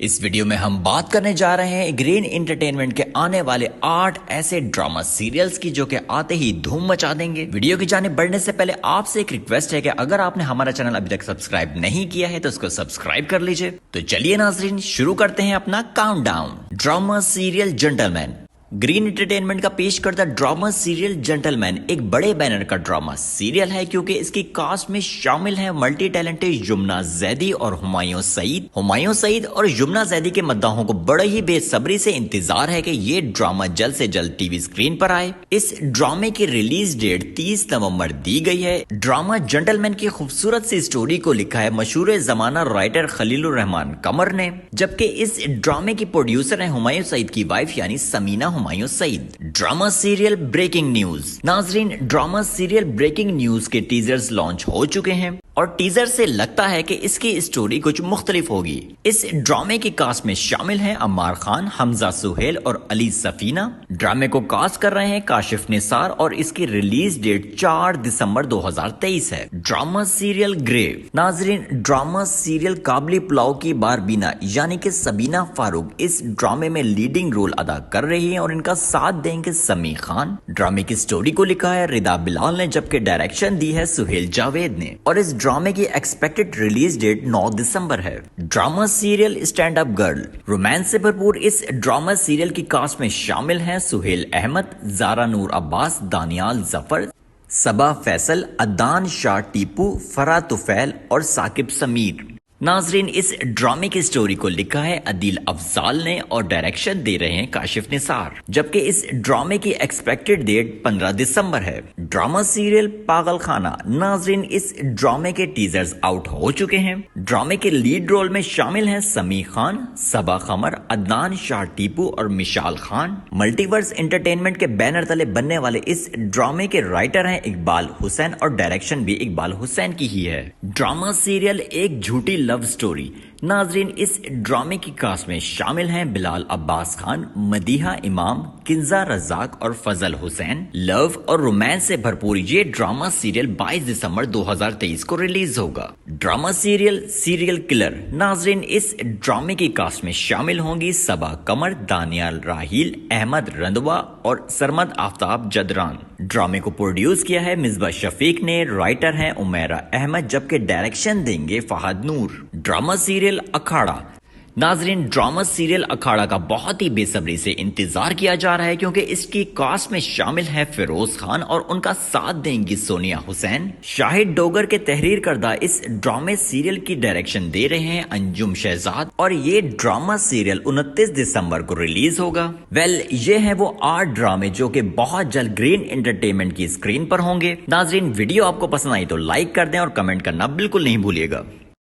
इस वीडियो में हम बात करने जा रहे हैं ग्रीन एंटरटेनमेंट के आने वाले 8 ऐसे ड्रामा सीरियल्स की जो कि आते ही धूम मचा देंगे। वीडियो की जाने बढ़ने से पहले आपसे एक रिक्वेस्ट है कि अगर आपने हमारा चैनल अभी तक सब्सक्राइब नहीं किया है तो उसको सब्सक्राइब कर लीजिए। तो चलिए नाजरीन शुरू करते हैं अपना countdown. Drama serial gentleman. Green entertainment का पेश करता ड्रामा सीरियल जेंटलमैन एक बड़े बैनर का ड्रामा सीरियल है क्योंकि इसकी कास्ट में शामिल हैं मल्टी टैलेंटेड यमुना जैदी और हुमायूं सईद। हुमायूं सईद और यमुना जैदी के मद्दाहों को बड़े ही बेसब्री से इंतजार है कि ये ड्रामा जल्द से जल्द टीवी स्क्रीन पर आए। इस ड्रामे की रिलीज डेट 30 नवंबर दी गई है। ड्रामा जेंटलमैन की खूबसूरत सी स्टोरी को लिखा है मशहूर जमाना राइटर खलीलुर रहमान कमर ने, जबकि इस ड्रामे की प्रोड्यूसर है हुमायूं सईद की वाइफ यानी Sameena Humayun Saeed. Drama serial Breaking News. नाजरीन, ड्रामा सीरियल ब्रेकिंग न्यूज के टीजर्स लॉन्च हो चुके हैं और टीजर से लगता है कि इसकी स्टोरी कुछ मुख्तलिफ होगी। इस ड्रामे की कास्ट में शामिल हैं अम्मार खान, हमजा सुहेल और अली सफीना। ड्रामे को कास्ट कर रहे हैं काशिफ निसार और इसकी रिलीज डेट 4 दिसंबर 2023 है। ड्रामा सीरियल ग्रेव। नाजरीन, ड्रामा सीरियल काबली पुलाव की बारबीना यानी कि सबीना फारूक इस ड्रामे में लीडिंग रोल अदा कर रही है और इनका साथ देंगे समी खान। ड्रामे की स्टोरी को लिखा है रिदा बिलाल ने, जबकि डायरेक्शन दी है सुहेल जावेद ने और इस ड्रामे की एक्सपेक्टेड रिलीज डेट 9 दिसंबर है। Drama serial stand up girl. Romance से भरपूर इस ड्रामा सीरियल की कास्ट में शामिल हैं सुहेल अहमद, जारा नूर अब्बास, दानियाल जफर, सबा फैसल, अदान शाह टीपू, फरा तुफैल और साकिब समीर। नाजरीन, इस ड्रामे की स्टोरी को लिखा है अदील अफजाल ने और डायरेक्शन दे रहे हैं काशिफ निसार, जबकि इस ड्रामे की एक्सपेक्टेड डेट 15 दिसंबर है। ड्रामा सीरियल पागल खाना। नाजरीन, इस ड्रामे के टीजर्स आउट हो चुके हैं। ड्रामे के लीड रोल में शामिल हैं समी खान, सबा कमर, अदनान शाह टीपू और मिशाल खान। मल्टीवर्स एंटरटेनमेंट के बैनर तले बनने वाले इस ड्रामे के राइटर हैं इकबाल हुसैन और डायरेक्शन भी इकबाल हुसैन की ही है। ड्रामा सीरियल एक झूठी लव स्टोरी। नाजरीन, इस ड्रामे की कास्ट में शामिल हैं बिलाल अब्बास खान, मदीहा इमाम, किंजा रजाक और फजल हुसैन। लव और रोमांस से भरपूर ये ड्रामा सीरियल 22 दिसंबर 2023 को रिलीज होगा। Drama serial serial killer. नाजरीन, इस ड्रामे की कास्ट में शामिल होंगी सबा कमर, दानियाल राहील, अहमद रंधवा और सरमद आफ्ताब जदरान। ड्रामे को प्रोड्यूस किया है मिसबा शफीक ने, राइटर हैं उमेरा अहमद, जबकि डायरेक्शन देंगे फहद नूर। ड्रामा सीरियल अखाड़ा। नाजरीन, ड्रामा सीरियल अखाड़ा का बहुत ही बेसब्री से इंतजार किया जा रहा है क्योंकि इसकी कास्ट में शामिल है फिरोज खान और उनका साथ देंगी सोनिया हुसैन। शाहिद डोगर के तहरीर करदा इस ड्रामे सीरियल की डायरेक्शन दे रहे हैं अंजुम शहजाद और ये ड्रामा सीरियल 29 दिसंबर को रिलीज होगा। ये हैं वो 8 ड्रामे जो कि बहुत जल्द ग्रीन एंटरटेनमेंट की स्क्रीन पर होंगे। नाजरीन, वीडियो आपको पसंद आई तो लाइक कर दें और कमेंट करना बिल्कुल नहीं भूलिएगा।